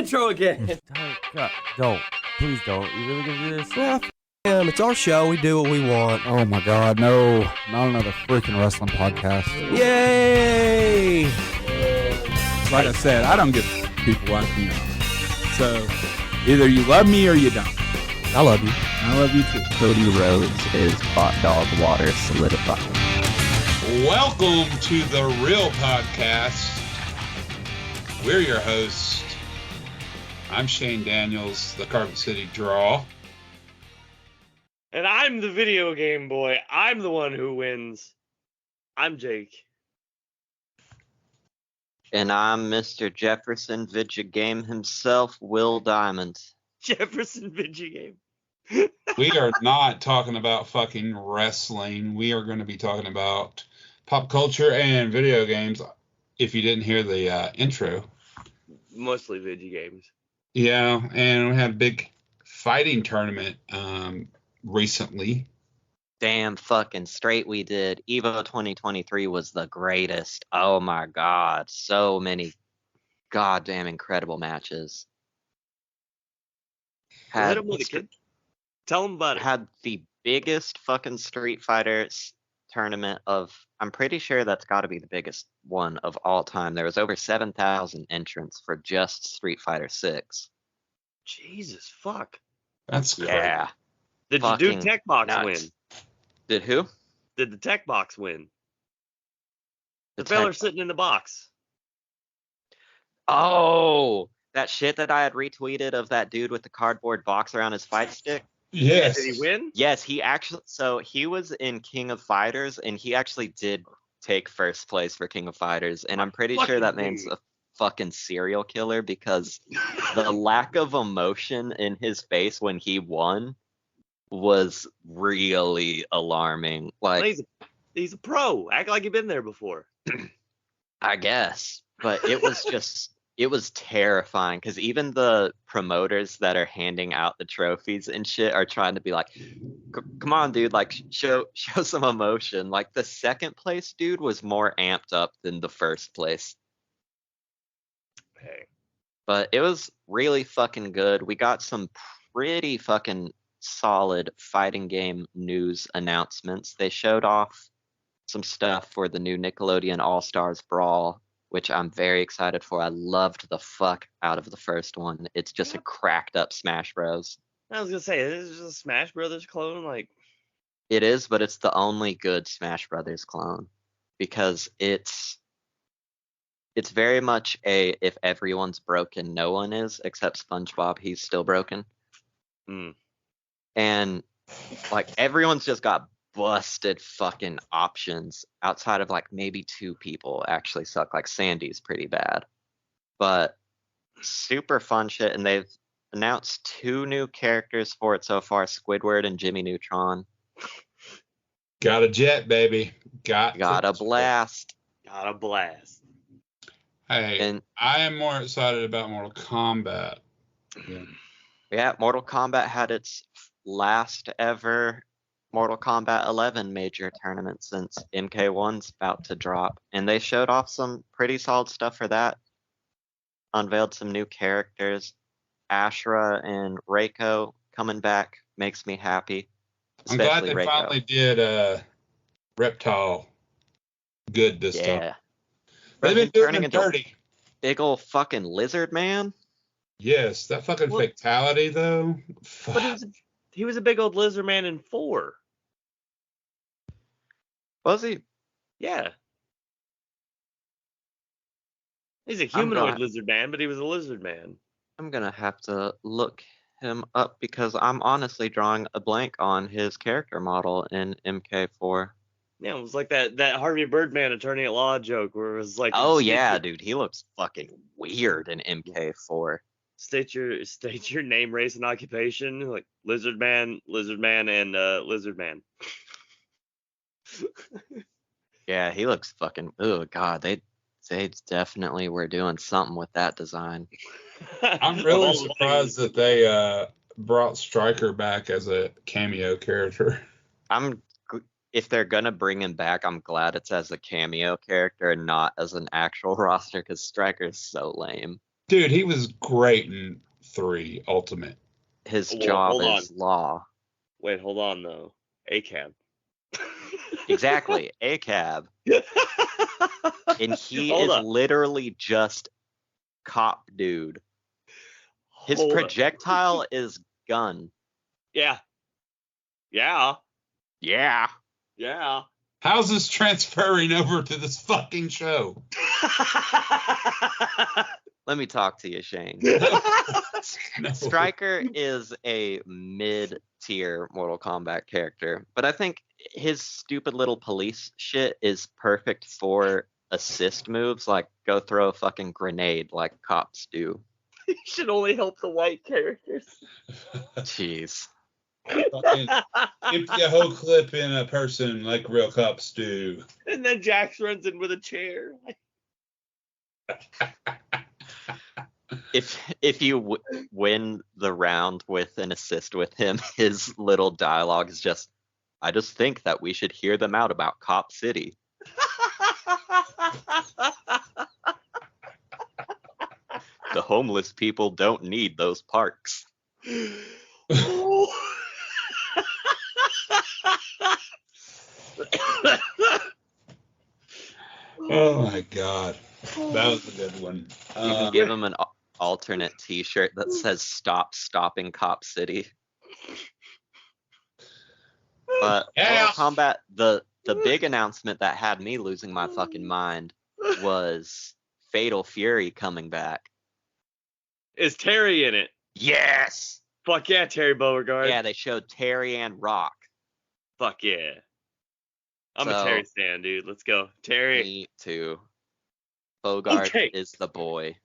intro again. God, don't. Please don't. You really gonna do this? Well, it's our show. We do what we want. Oh my god, no. Not another freaking wrestling podcast. Yay! Like I said, I don't give people like me. So either you love me or you don't. I love you. I love you too. Cody Rhodes is hot dog water solidified. Welcome to the Real Podcast. We're your hosts. I'm Shane Daniels, the Carpet City Draw. And I'm the video game boy. I'm the one who wins. I'm Jake. And I'm Mr. Jefferson Vidya Game himself, Will Diamond. Jefferson video game. We are not talking about fucking wrestling. We are going to be talking about pop culture and video games. If you didn't hear the intro. Mostly video games. Yeah, and we had a big fighting tournament recently. Damn fucking straight we did. EVO 2023 was the greatest. Oh my god. So many goddamn incredible matches. Hit him with a kid. Tell him about it. Had the biggest fucking Street Fighter tournament of, I'm pretty sure that's got to be the biggest one of all time. There was over 7,000 entrants for just Street Fighter 6. Jesus fuck. That's great. Yeah. Did you do Tech Box nuts. win? Did who? Did the Tech Box win? The The feller Tech- sitting in the box. Oh, that shit that I had retweeted of that dude with the cardboard box around his fight stick. Yes. Did he win? Yes, he was in King of Fighters, and he actually did take first place for King of Fighters, and I'm pretty sure that Fucking man's dude. a fucking serial killer because the lack of emotion in his face when he won was really alarming. Like, He's a pro. Act like you've been there before. I guess, but it was terrifying because even the promoters that are handing out the trophies and shit are trying to be like, come on, dude, like show some emotion. Like the second place dude was more amped up than the first place. Hey. But it was really fucking good. We got some pretty fucking solid fighting game news announcements. They showed off some stuff for the new Nickelodeon All-Stars Brawl, which I'm very excited for. I loved the fuck out of the first one. It's just a cracked up Smash Bros. I was gonna say, this is just a Smash Brothers clone. Like, It is, but it's the only good Smash Brothers clone because it's very much a if everyone's broken, no one is, except SpongeBob. He's still broken. And like everyone's just got busted fucking options outside of like maybe two people actually suck. Like Sandy's pretty bad, but super fun shit. And they've announced 2 new characters for it so far: Squidward and Jimmy Neutron. Got a jet, baby. Got a blast. got a blast. Hey, And I am more excited about Mortal Kombat. yeah, Mortal Kombat had its last ever Mortal Kombat 11 major tournament since MK1's about to drop. And they showed off some pretty solid stuff for that. Unveiled some new characters. Ashra and Reiko coming back makes me happy. I'm glad Especially they Reiko. finally did Reptile good this time. Yeah. They've been He's doing turning it into a dirty. big ol' fucking lizard man. Yes, that fucking Well- fatality though. But he was a big old lizard man in 4. Was he? Yeah. He's a I'm humanoid gonna- lizard man, but he was a lizard man. I'm gonna have to look him up because I'm honestly drawing a blank on his character model in MK4. Yeah, it was like that Harvey Birdman attorney at law joke where it was like, Oh yeah, dude, he looks fucking weird in MK4. state your name, race, and occupation, like lizard man, and lizard man. Yeah, he looks fucking. Oh god, they definitely were doing something with that design. I'm Of really all the surprised things. that they brought Stryker back as a cameo character. If they're gonna bring him back, I'm glad it's as a cameo character and not as an actual roster because Striker's so lame. Dude, he was great in 3 Ultimate. His Well, job hold on. is law. Wait, hold on though. ACAB. Exactly, ACAB. And he Hold is up. literally just cop dude. His Hold up. projectile is gun. Yeah. Yeah. Yeah. Yeah. How's this transferring over to this fucking show? Let me talk to you, Shane. No. Stryker is a mid-tier Mortal Kombat character, but I think his stupid little police shit is perfect for assist moves, like go throw a fucking grenade like cops do. He should only help the white characters. Jeez. Fucking empty a whole clip in a person like real cops do. And then Jax runs in with a chair. If you win the round with an assist with him, his little dialogue is just, I just think that we should hear them out about Cop City. The homeless people don't need those parks. Oh my god. That was a good one. You can give him an alternate t-shirt that says "Stop Stopping Cop City." But Yeah. Mortal Kombat, the big announcement that had me losing my fucking mind was Fatal Fury coming back. Is Terry in it? Yes! Fuck yeah, Terry Beauregard. Yeah, they showed Terry and Rock. Fuck yeah. I'm a So- Terry stan, dude. Let's go. Terry. Me too. Bogart Okay. is the boy.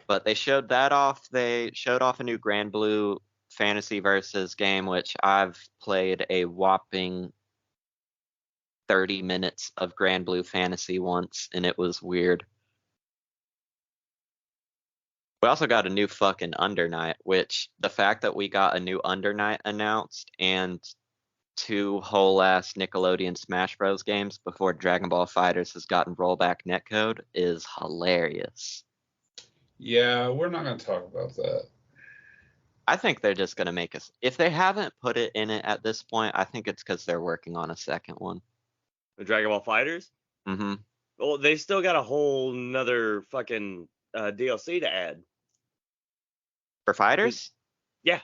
But they showed that off. They showed off a new Grand Blue Fantasy Versus game, which I've played a whopping 30 minutes of Grand Blue Fantasy once, and it was weird. We also got a new fucking Under Night, which the fact that we got a new Under Night announced and 2 whole ass Nickelodeon Smash Bros. Games before Dragon Ball FighterZ has gotten rollback netcode is hilarious. Yeah, we're not going to talk about that. I think they're just going to make us. If they haven't put it in it at this point, I think it's because they're working on a second one. The Dragon Ball Fighters? Mm-hmm. Well, they still got a whole nother fucking DLC to add. For fighters? Yeah.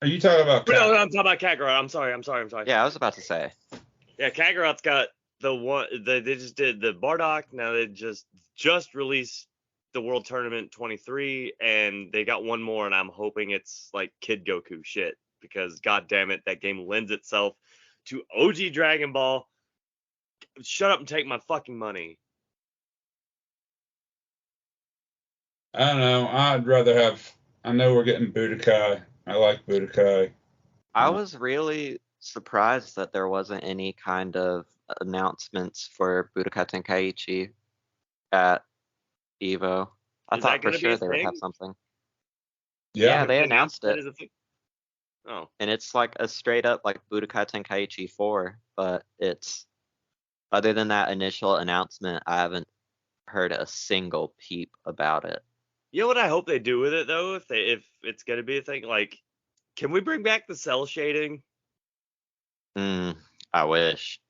Are you talking about No, I'm talking about Kakarot. I'm sorry. Yeah, I was about to say. Yeah, Kakarot's got the one. They just did the Bardock. Now they just released the World Tournament 23, and they got one more, and I'm hoping it's like Kid Goku shit, because god damn it, that game lends itself to OG Dragon Ball. Shut up and take my fucking money. I don't know. I'd rather have. I know we're getting Budokai. I like Budokai. I was really surprised that there wasn't any kind of announcements for Budokai Tenkaichi at EVO. I Is thought that for gonna be sure a they would have thing? something. Yeah. Yeah, they announced that it. as a thing? Oh, And it's like a straight up like Budokai Tenkaichi 4, but it's other than that initial announcement, I haven't heard a single peep about it. you know what I hope they do with it though? If it's gonna be a thing, like, can we bring back the cell shading? I wish.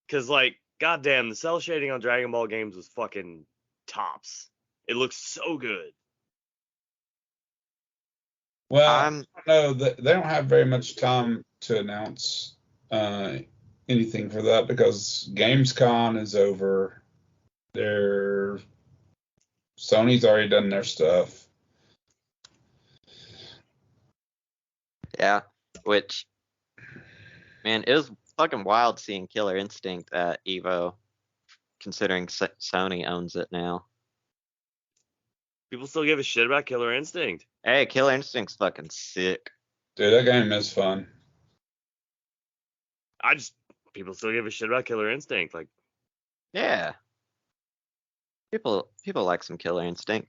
Cause like, goddamn, the cell shading on Dragon Ball games was fucking tops. It looks so good. Well, I'm I don't know. They don't have very much time to announce anything for that because Gamescom is over. Sony's already done their stuff. yeah, which man, it was fucking wild seeing Killer Instinct at EVO, considering Sony owns it now. People still give a shit about Killer Instinct. Hey, Killer Instinct's fucking sick. Dude, that game is fun. People still give a shit about Killer Instinct. Like, Yeah. People like some Killer Instinct.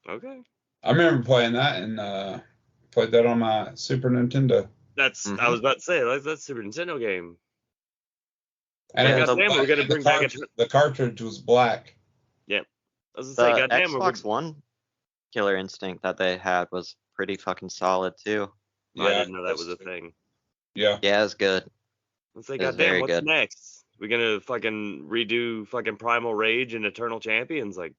okay. I remember playing that and played that on my Super Nintendo. That's, I Mhm. was about to say, like, that's a Super Nintendo game. And Yeah, it was goddamn, we're black, gonna and bring back the cartridge was black. I was gonna say, The goddamn, Xbox One Killer Instinct that they had was pretty fucking solid too. I didn't know that was a thing. Yeah. Yeah, it was good. Let's say, It was goddamn, very what's good. next? We gonna fucking redo fucking Primal Rage and Eternal Champions? Like,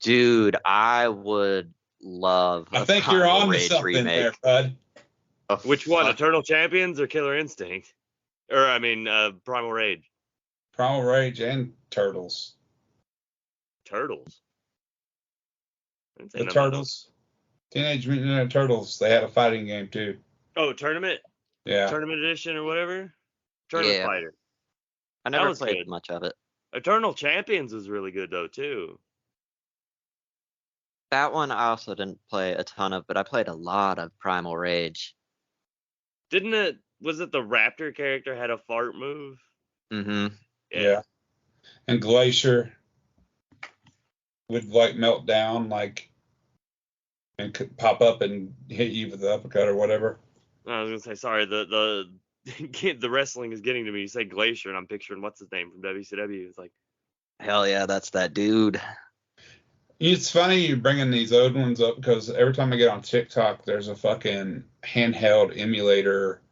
Dude, I would love I a think you're Primal on to Rage something remake. there, bud. which one? Fuck- Eternal Champions or Killer Instinct? Or I mean, Primal Rage. Primal Rage and Turtles. Turtles. I didn't say The nothing about Turtles. Teenage Mutant Ninja Turtles. They had a fighting game too. those. Oh, tournament Yeah. edition or whatever. Tournament Yeah. Fighter. I never was played good. much of it. Eternal Champions was really good though too. That one I also didn't play a ton of, but I played a lot of Primal Rage. Didn't it? Was it the Raptor character had a fart move? Mm-hmm. Yeah. And Glacier would like melt down, like, and could pop up and hit you with the uppercut or whatever. I was gonna say sorry. The the wrestling is getting to me. You say Glacier, and I'm picturing what's his name from WCW. It's like, Hell yeah, that's that dude. It's funny you bringing these old ones up because every time I get on TikTok, there's a fucking handheld emulator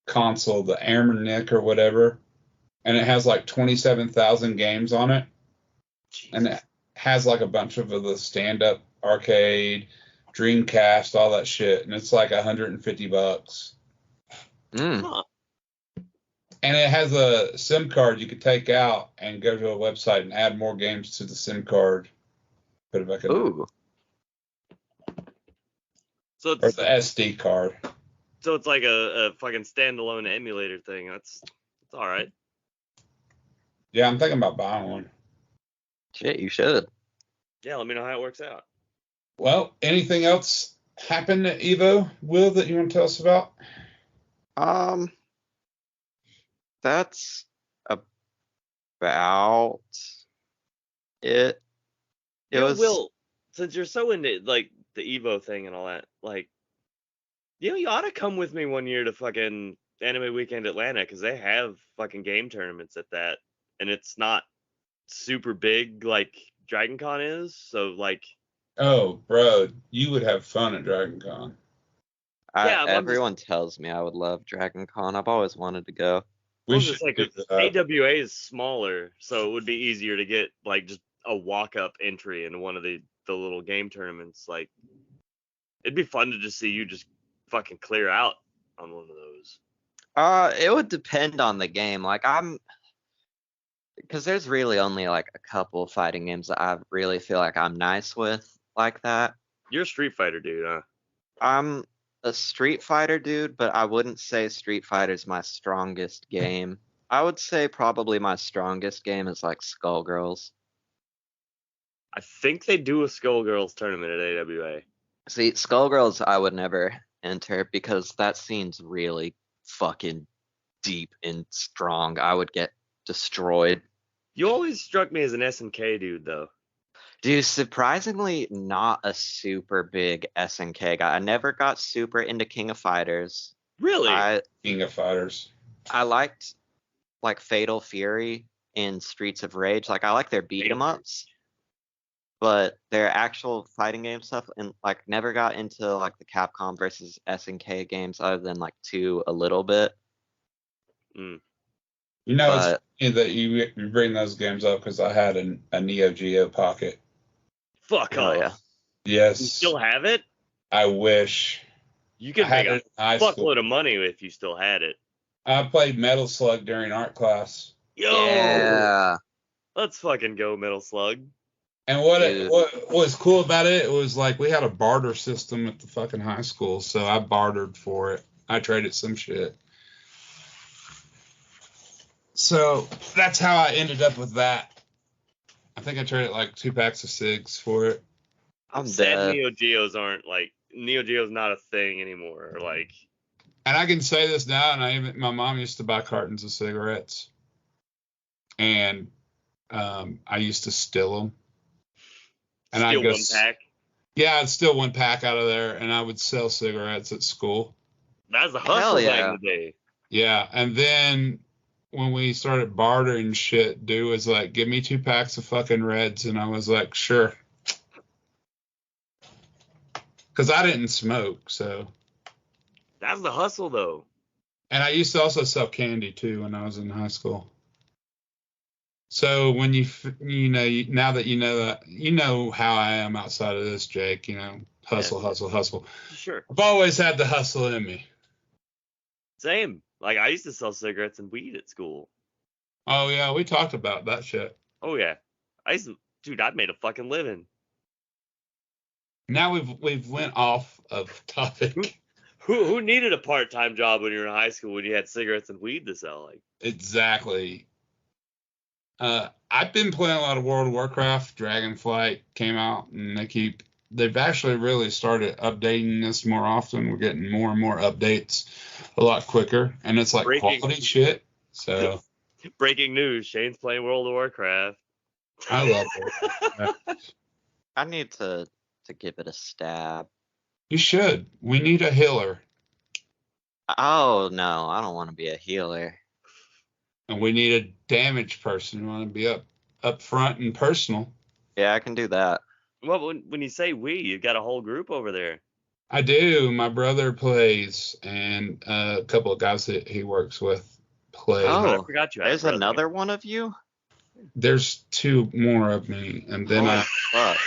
console, the Airman Nick or whatever, and it has like 27,000 games on it, and it has like a bunch of the stand-up arcade, Dreamcast, all that shit, and it's like $150. Mm. huh. And it has a SIM card you could take out and go to a website and add more games to the SIM card. Put it back in. Ooh. So Or it's the SD card. so it's like a fucking standalone emulator thing. It's all right. Yeah, I'm thinking about buying one. Shit, you should. Yeah, let me know how it works out. Well, anything else happened at Evo, Will, that you want to tell us about? That's about it. It was Will, since you're so into like the Evo thing and all that, like, you ought to come with me one year to fucking Anime Weekend Atlanta because they have fucking game tournaments at that, and it's not super big like Dragon Con is. So like, Oh, bro, you would have fun at Dragon Con. Yeah, I'm just- everyone tells me I would love Dragon Con. I've always wanted to go. We I should was just do like, that. AWA is smaller, so it would be easier to get like just a walk-up entry into one of the little game tournaments. Like, it'd be fun to just see you just fucking clear out on one of those. It would depend on the game. Like because there's really only like a couple fighting games that I really feel like I'm nice with like that. You're a Street Fighter dude, huh? I'm a Street Fighter dude, but I wouldn't say Street Fighter's my strongest game. I would say probably my strongest game is like Skullgirls. I think they do a Skullgirls tournament at AWA. See, Skullgirls I would never enter because that scene's really fucking deep and strong. I would get destroyed. You always struck me as an SNK dude, though. Dude, surprisingly not a super big SNK guy. I never got super into King of Fighters. Really? King of Fighters. I liked like Fatal Fury and Streets of Rage. Like I like their beat 'em ups, but their actual fighting game stuff, and like never got into like the Capcom versus SNK games other than like 2 a little bit. Mm. You know, But- it's funny that you bring those games up because I had a Neo Geo Pocket. Fuck Oh off. yeah. Yes. You still have it? I wish. You could I had make it a in high school. fuckload of money if you still had it. I played Metal Slug during art class. Yo! Yeah. Let's fucking go, Metal Slug. And Dude. what was cool about it was like we had a barter system at the fucking high school, so I bartered for it. I traded some shit. So that's how I ended up with that. I think I traded like 2 packs of cigs for it. I'm Sad dead. Neo Geos aren't like Neo Geo's not a thing anymore. Like, And I can say this now, and my mom used to buy cartons of cigarettes, and I used to steal them. And steal I'd go, one pack. yeah, I'd steal 1 pack out of there, and I would sell cigarettes at school. That's a hustle Hell back yeah. in the day. Yeah, and then when we started bartering shit, dude was like, "Give me 2 packs of fucking Reds," and I was like, "Sure," because I didn't smoke. So, That's the hustle, though. and I used to also sell candy too when I was in high school. So when now that you know how I am outside of this, Jake. Hustle, Yeah. hustle, hustle. Sure. I've always had the hustle in me. Same. Like, I used to sell cigarettes and weed at school. Oh yeah, we talked about that shit. Oh, yeah. Dude, I made a fucking living. Now we've went off of topic. Who needed a part-time job when you were in high school when you had cigarettes and weed to sell? Like, Exactly. I've been playing a lot of World of Warcraft. Dragonflight came out, and they've actually really started updating this more often. We're getting more and more updates a lot quicker, and it's like quality shit. So breaking news: Shane's playing World of Warcraft. I love it. I need to give it a stab. You should. We need a healer, Oh no, I don't want to be a healer. and we need a damage person. We want to be up front and personal. Yeah, I can do that. Well, when you say we, you've got a whole group over there. I do. My brother plays, and a couple of guys that he works with play. Oh, I forgot you had a there's brother. another one of you? There's 2 more of me, and then Holy fuck.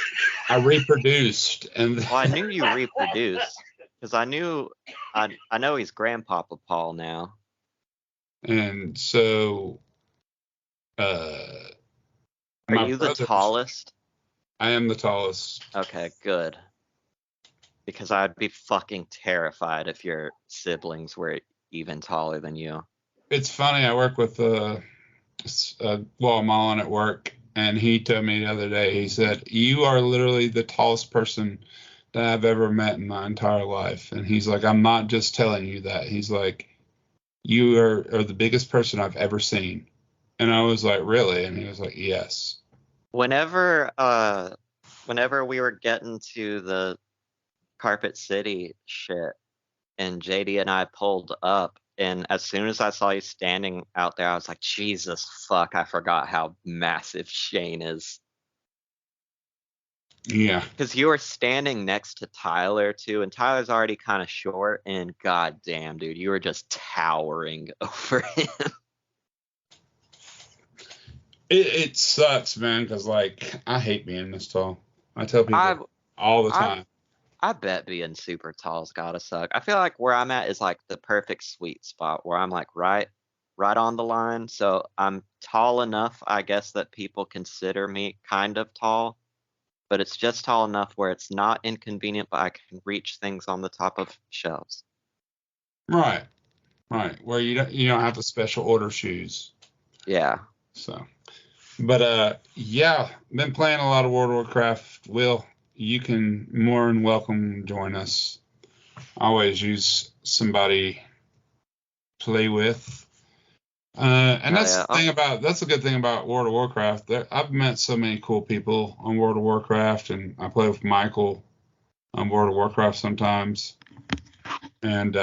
I reproduced, and Well, I knew you reproduced because I know he's Grandpapa Paul now. and so Are my you the brothers- tallest? I am the tallest. Okay, good. Because I'd be fucking terrified if your siblings were even taller than you. It's funny. I work with Malin at work, and he told me the other day. He said, "You are literally the tallest person that I've ever met in my entire life." And he's like, "I'm not just telling you that." He's like, "You are the biggest person I've ever seen." And I was like, "Really?" And he was like, "Yes." Whenever we were getting to the Carpet City shit, and JD and I pulled up, and as soon as I saw you standing out there, I was like, Jesus fuck, I forgot how massive Shane is. Yeah. Because you were standing next to Tyler too, and Tyler's already kind of short, and goddamn, dude, you were just towering over him. It sucks, man, because like I hate being this tall. I tell people all the time. I bet being super tall's gotta suck. I feel like where I'm at is like the perfect sweet spot where I'm like right on the line. So I'm tall enough, I guess, that people consider me kind of tall, but it's just tall enough where it's not inconvenient, but I can reach things on the top of shelves. Right. Where you don't have to special order shoes. Yeah. So, but yeah, been playing a lot of World of Warcraft. Will, you can more than welcome join us. I always use somebody to play with. And that's the thing that's a good thing about World of Warcraft. I've met so many cool people on World of Warcraft, and I play with Michael on World of Warcraft sometimes. And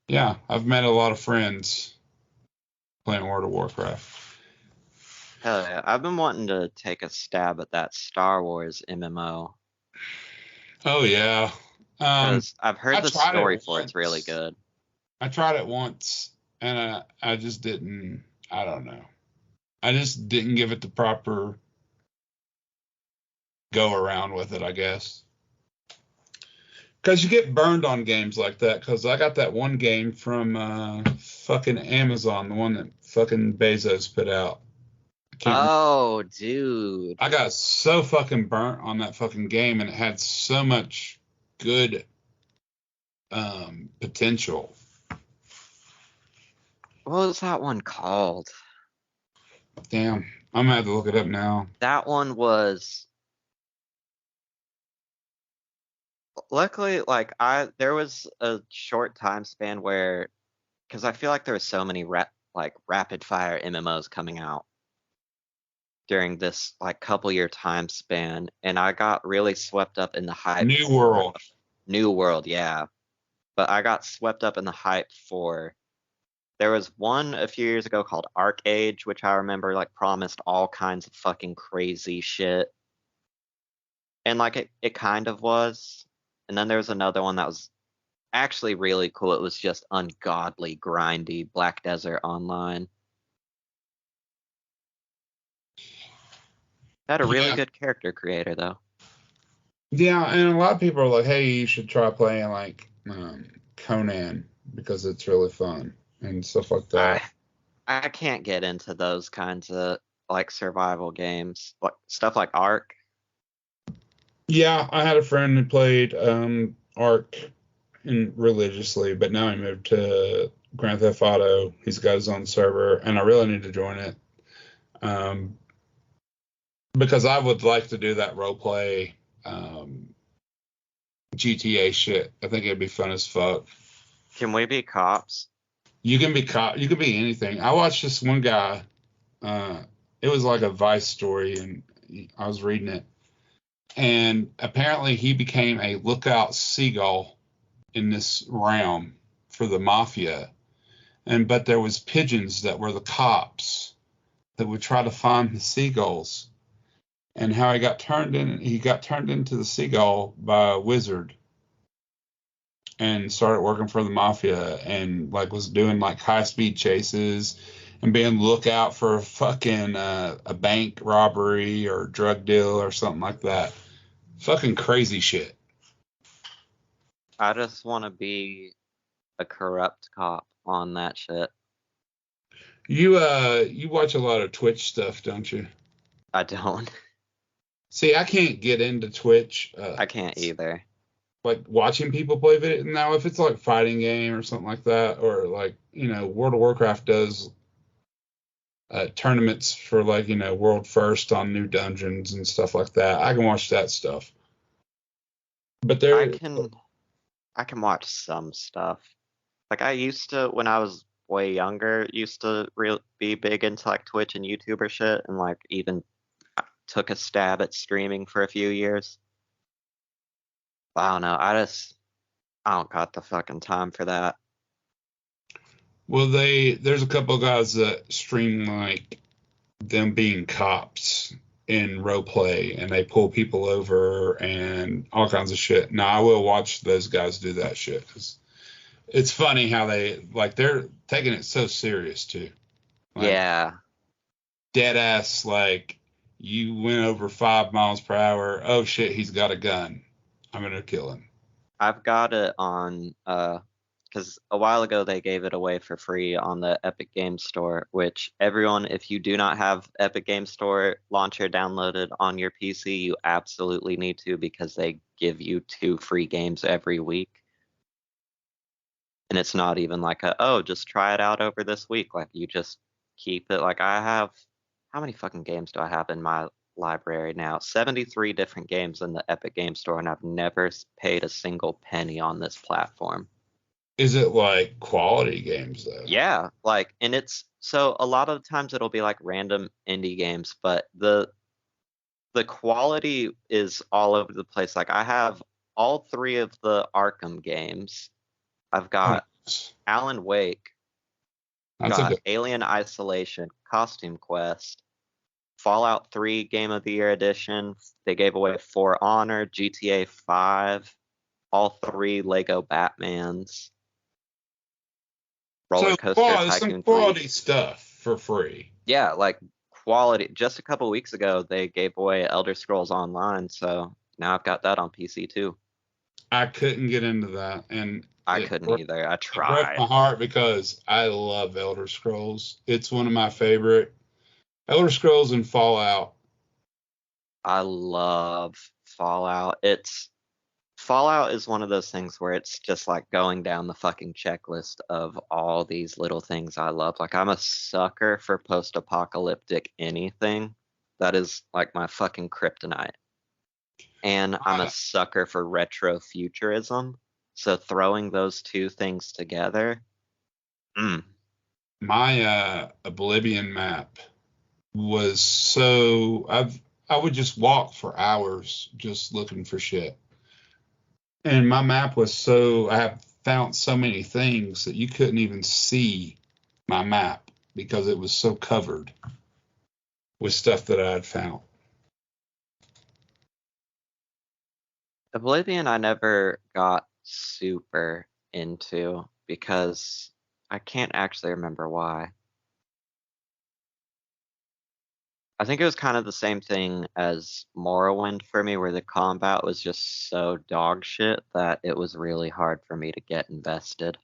yeah, I've met a lot of friends playing World of Warcraft. Hell yeah. I've been wanting to take a stab at that Star Wars MMO. Oh yeah. Because I've heard the story for it's once. really good. I tried it once, and I just didn't. I don't know. I just didn't give it the proper go around with it, I guess. Because you get burned on games like that. Because I got that one game from fucking Amazon, the one that fucking Bezos put out. Oh, dude. I got so fucking burnt on that fucking game, and it had so much good potential. What was that one called? Damn, I'm gonna have to look it up now. That one was. Luckily, like there was a short time span where, because I feel like there was so many rapid fire MMOs coming out during this like couple year time span, and I got really swept up in the hype. New World, yeah. But I got swept up in the hype for There was one a few years ago called Arc Age, which I remember like promised all kinds of fucking crazy shit. And like it kind of was. And then there was another one that was actually really cool. It was just ungodly grindy Black Desert Online. Had a really Yeah. good character creator though. Yeah, and a lot of people are like, "Hey, you should try playing like Conan because it's really fun and stuff like that." I can't get into those kinds of like survival games, like stuff like Ark. Yeah, I had a friend who played Ark religiously, but now he moved to Grand Theft Auto. He's got his own server, and I really need to join it because I would like to do that role play GTA shit. I think it'd be fun as fuck. Can we be cops? You can be cop. You can be anything. I watched this one guy. It was like a Vice story, and I was reading it. And apparently, he became a lookout seagull in this realm for the mafia. But there was pigeons that were the cops that would try to find the seagulls. And how he got turned into the seagull by a wizard. And started working for the mafia and like was doing like high speed chases and being lookout for a fucking a bank robbery or drug deal or something like that. Fucking crazy shit. I just want to be a corrupt cop on that shit. You watch a lot of Twitch stuff, don't you? I don't. See, I can't get into Twitch. I can't either. Like watching people play video now, if it's like fighting game or something like that, or like World of Warcraft does tournaments for like world first on new dungeons and stuff like that. I can watch that stuff, but I can watch some stuff. Like I used to when I was way younger. Used to be big into like Twitch and YouTuber shit, and like even took a stab at streaming for a few years. I don't know. I don't got the fucking time for that. Well, there's a couple of guys that stream like them being cops in role play, and they pull people over and all kinds of shit. Now, I will watch those guys do that shit 'cause it's funny how they're taking it so serious too. Like, Yeah. dead ass, like you went over 5 miles per hour. Oh shit, he's got a gun. I'm gonna kill him. I've got it on because a while ago they gave it away for free on the Epic Games Store, which everyone, if you do not have Epic Games Store launcher downloaded on your PC, you absolutely need to because they give you 2 free games every week. And it's not even like just try it out over this week. Like you just keep it. Like how many fucking games do I have in my library now? 73 different games in the Epic Games Store, and I've never paid a single penny on this platform. Is it like quality games though? Yeah, like, and it's so a lot of times it'll be like random indie games, but the quality is all over the place. Like I have all 3 of the Arkham games. I've got Alan Wake, got Alien Isolation, Costume Quest, Fallout 3 Game of the Year Edition. They gave away For Honor, GTA 5, all 3 Lego Batmans. Roller Coaster Tycoon some 3. quality stuff for free. Yeah, like quality. Just a couple weeks ago, they gave away Elder Scrolls Online, so now I've got that on PC too. I couldn't get into that, and I couldn't either. I it broke tried. my heart because I love Elder Scrolls. It's one of my favorite. Elder Scrolls and Fallout. I love Fallout. Fallout is one of those things where it's just like going down the fucking checklist of all these little things I love. Like I'm a sucker for post-apocalyptic anything. That is like my fucking kryptonite. And I'm a sucker for retro futurism. So throwing those 2 things together. My Oblivion map was so I would just walk for hours just looking for shit. And my map was I have found so many things that you couldn't even see my map because it was so covered with stuff that I had found. Oblivion I never got super into because I can't actually remember why. I think it was kind of the same thing as Morrowind for me, where the combat was just so dog shit that it was really hard for me to get invested.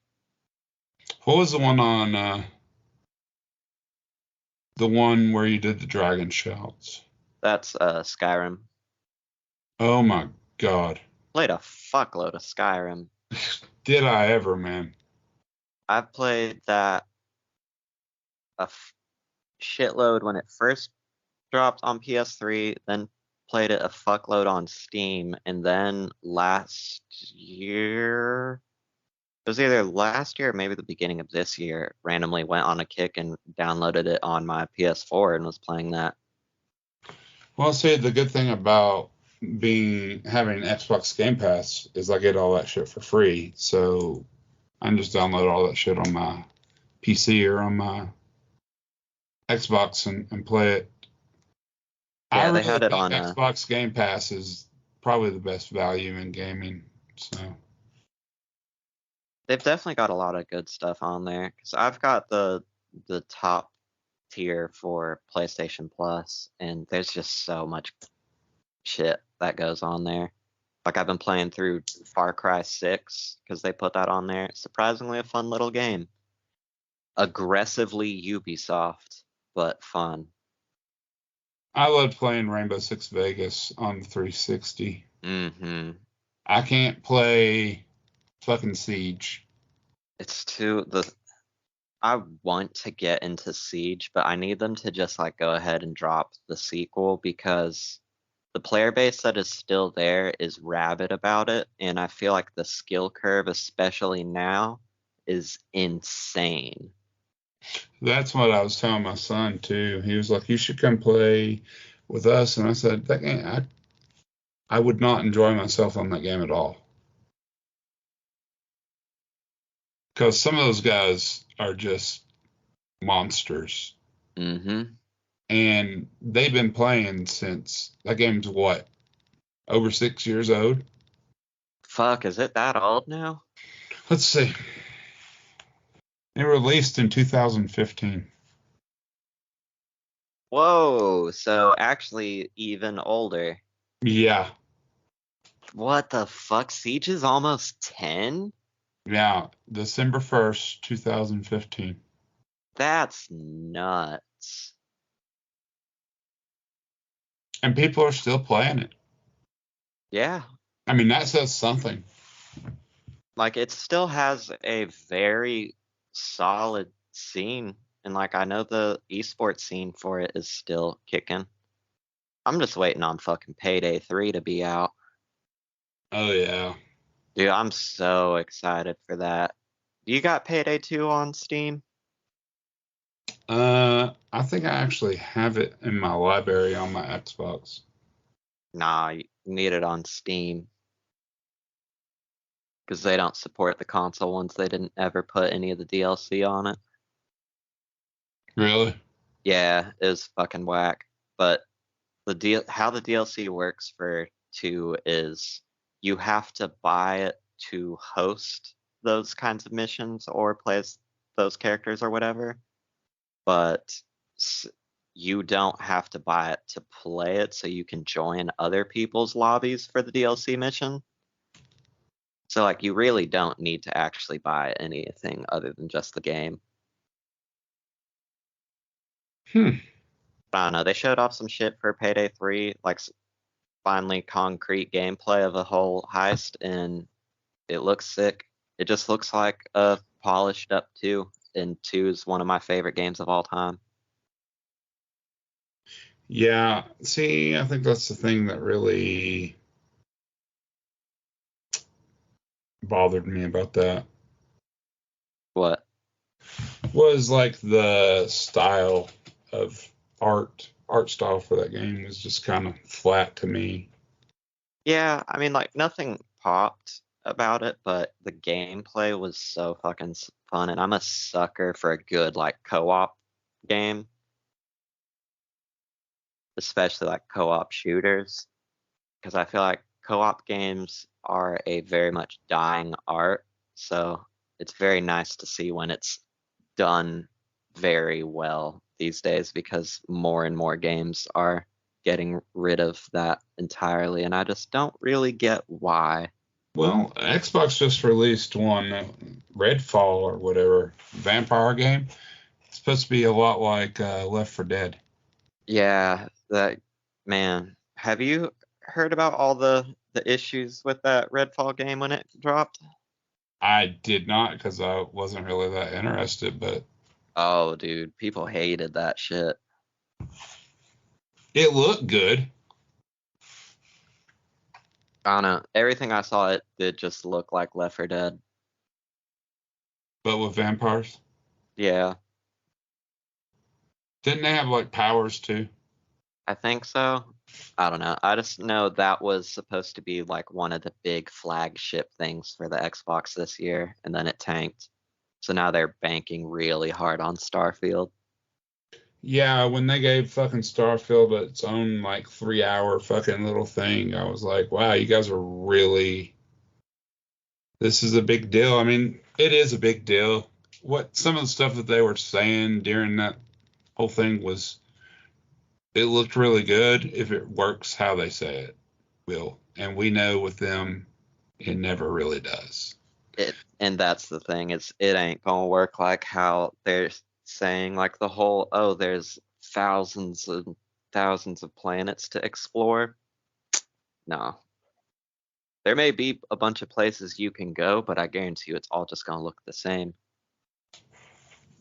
What was the one on the one where you did the dragon shouts? That's Skyrim. Oh my god. Played a fuckload of Skyrim. Did I ever, man? I've played that a shitload when it first dropped on PS3, then played it a fuckload on Steam, and then last year, it was either last year or maybe the beginning of this year, randomly went on a kick and downloaded it on my PS4 and was playing that. Well, see, the good thing about having Xbox Game Pass is I get all that shit for free. So I can just download all that shit on my PC or on my Xbox and play it. Yeah, I they really had it think on Xbox Game Pass is probably the best value in gaming. So they've definitely got a lot of good stuff on there because I've got the top tier for PlayStation Plus, and there's just so much shit that goes on there. Like I've been playing through Far Cry 6 because they put that on there. Surprisingly a fun little game. Aggressively Ubisoft, but fun. I love playing Rainbow Six Vegas on the 360. Mm-hmm. I can't play fucking Siege. It's I want to get into Siege, but I need them to just like go ahead and drop the sequel because the player base that is still there is rabid about it, and I feel like the skill curve, especially now, is insane. That's what I was telling my son too. He was like, "You should come play with us," and I said, "That game, I would not enjoy myself on that game at all." Because some of those guys are just monsters. Mm-hmm. And they've been playing since that game's what? Over 6 years old? Fuck, is it that old now? Let's see. It released in 2015. Whoa, so actually even older. Yeah. What the fuck? Siege is almost 10? Yeah. December 1st, 2015. That's nuts. And people are still playing it. Yeah. I mean, that says something. Like it still has a very solid scene. And like I know the esports scene for it is still kicking. I'm just waiting on fucking Payday 3 to be out. Oh, yeah. Dude, I'm so excited for that. You got Payday 2 on Steam? I think I actually have it in my library on my Xbox. Nah, you need it on Steam. Because they don't support the console ones. They didn't ever put any of the DLC on it. Really? Yeah, it was fucking whack. But how the DLC works for 2 is you have to buy it to host those kinds of missions or play as those characters or whatever. But you don't have to buy it to play it, so you can join other people's lobbies for the DLC mission. So like you really don't need to actually buy anything other than just the game. I don't know. They showed off some shit for Payday 3, like finally concrete gameplay of a whole heist, and it looks sick. It just looks like a polished up 2, and 2 is one of my favorite games of all time. Yeah. See, I think that's the thing that really bothered me about that. What? Was like the style of art style for that game was just kind of flat to me. Yeah, I mean, like nothing popped about it, but the gameplay was so fucking fun, and I'm a sucker for a good like co-op game, especially like co-op shooters, because I feel like co-op games are a very much dying art. So it's very nice to see when it's done very well these days, because more and more games are getting rid of that entirely, and I just don't really get why. Well, Xbox just released one, Redfall or whatever, vampire game. It's supposed to be a lot like Left 4 Dead. Yeah, that man. Have you heard about all the issues with that Redfall game when it dropped? I did not because I wasn't really that interested, but Oh, dude, people hated that shit. it looked good. I don't know. Everything I saw, it did just look like Left 4 Dead. But with vampires. Yeah, Didn't they have like powers too? I think so. I don't know. I just know that was supposed to be like one of the big flagship things for the Xbox this year, and then it tanked. So now they're banking really hard on Starfield. Yeah, when they gave fucking Starfield its own like 3 hour fucking little thing, I was like, wow, you guys are really, this is a big deal. I mean, it is a big deal. What some of the stuff that they were saying during that whole thing was, it looked really good if it works how they say it will. And we know with them, it never really does. And that's the thing, is it ain't gonna work like how they're saying, like the whole, oh, there's thousands and thousands of planets to explore. No. There may be a bunch of places you can go, but I guarantee you it's all just gonna look the same.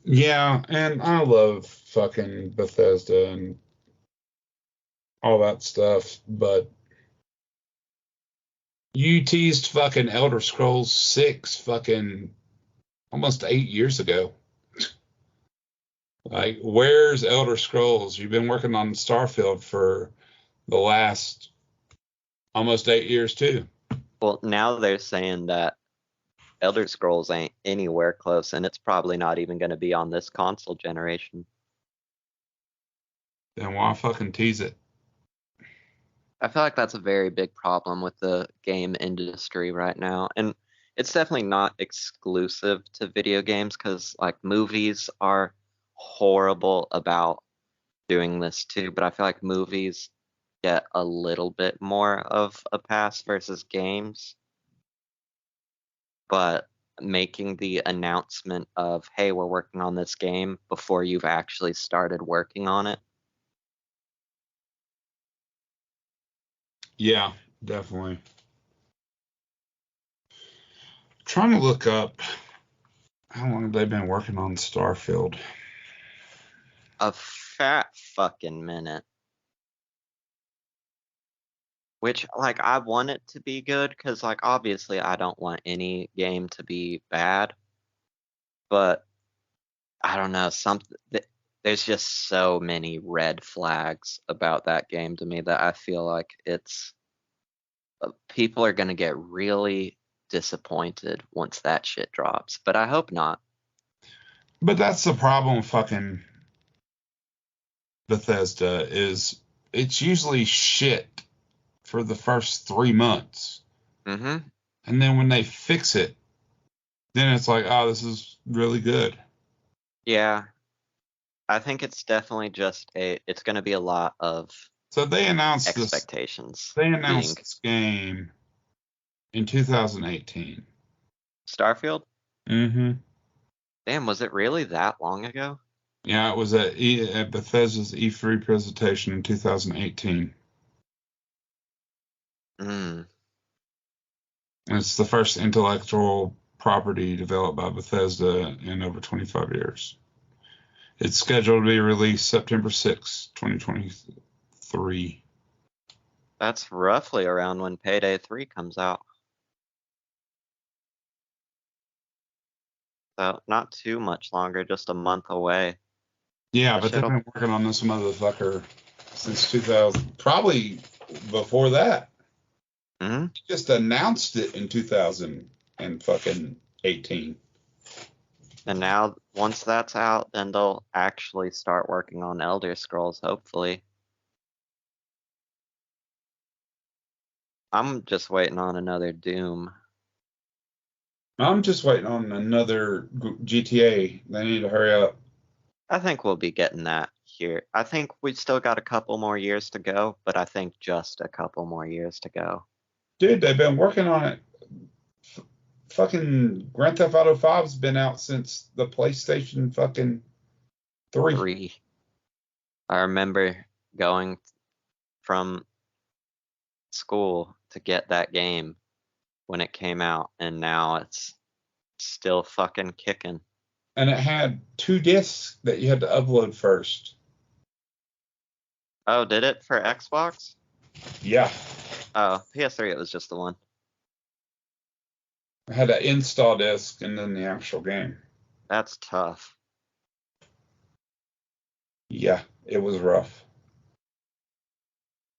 Yeah, and I love fucking Bethesda and all that stuff, but you teased fucking Elder Scrolls 6 fucking almost 8 years ago. Like, where's Elder Scrolls? You've been working on Starfield for the last almost 8 years too. Well, now they're saying that Elder Scrolls ain't anywhere close, and it's probably not even gonna be on this console generation. Then why fucking tease it? I feel like that's a very big problem with the game industry right now. And it's definitely not exclusive to video games, because like movies are horrible about doing this too, but I feel like movies get a little bit more of a pass versus games. But making the announcement of, hey, we're working on this game before you've actually started working on it. Yeah, definitely. Trying to look up how long have they been working on Starfield. A fat fucking minute. Which, like, I want it to be good, because, like, obviously I don't want any game to be bad. But, I don't know, there's just so many red flags about that game to me that I feel like it's... people are going to get really disappointed once that shit drops. But I hope not. But that's the problem with fucking Bethesda, is it's usually shit for the first 3 months. Mm-hmm. And then when they fix it, then it's like, oh, this is really good. Yeah. I think it's definitely just it's going to be a lot of So they announced expectations. this game in 2018. Starfield? Mm-hmm. Damn, was it really that long ago? Yeah, it was at Bethesda's E3 presentation in 2018. Mm. It's the first intellectual property developed by Bethesda in over 25 years. It's scheduled to be released September 6, 2023. That's roughly around when Payday 3 comes out. So not too much longer, just a month away. Yeah, That but they've shit'll- been working on this motherfucker since 2000, probably before that. Mhm. Just announced it in 2018. And now, once that's out, then they'll actually start working on Elder Scrolls, hopefully. I'm just waiting on another Doom. I'm just waiting on another GTA. They need to hurry up. I think we'll be getting that here. I think we still got a couple more years to go, but I think just a couple more years to go. Dude, they've been working on it. Fucking Grand Theft Auto 5's been out since the PlayStation fucking 3. 3. I remember going from school to get that game when it came out, and now it's still fucking kicking. And it had 2 discs that you had to upload first. Oh, did it for Xbox? Yeah. Oh, PS3 it was just the one. I had an install disc and then the actual game. That's tough. Yeah, it was rough.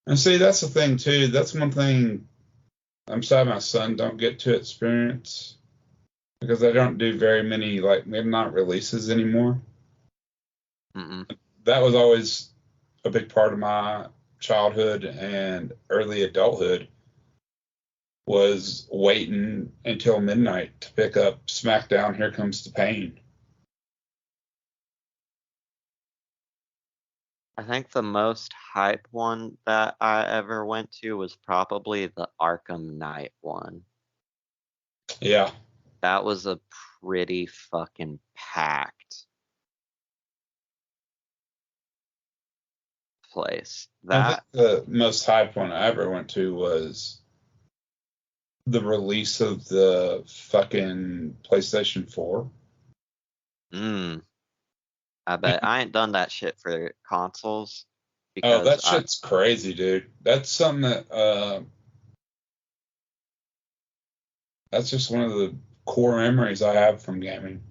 And see, that's the thing too. That's one thing I'm sad my son don't get to experience, because they don't do very many like midnight releases anymore. Mm-mm. That was always a big part of my childhood and early adulthood, was waiting until midnight to pick up SmackDown Here Comes the Pain. I think the most hype one that I ever went to was probably the Arkham Knight one. Yeah. That was a pretty fucking packed place. I think the most hype one I ever went to was the release of the fucking PlayStation 4. I bet I ain't done that shit for consoles. Oh, that I- shit's crazy, dude. That's something that that's just one of the core memories I have from gaming.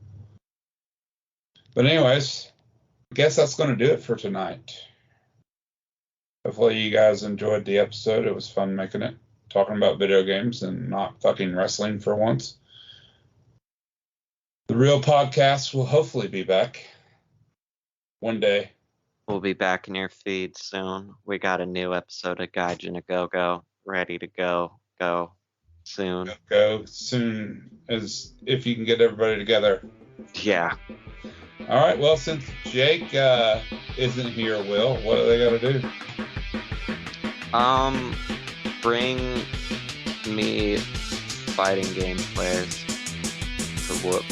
But anyways, I guess that's going to do it for tonight. Hopefully you guys enjoyed the episode. It was fun making it, talking about video games and not fucking wrestling for once. The real podcast will hopefully be back one day. We'll be back in your feed soon. We got a new episode of Gaijin a Go-Go ready to go soon. Go soon as if you can get everybody together. Yeah. All right. Well, since Jake isn't here, Will, what do they got to do? Bring me fighting game players to whoop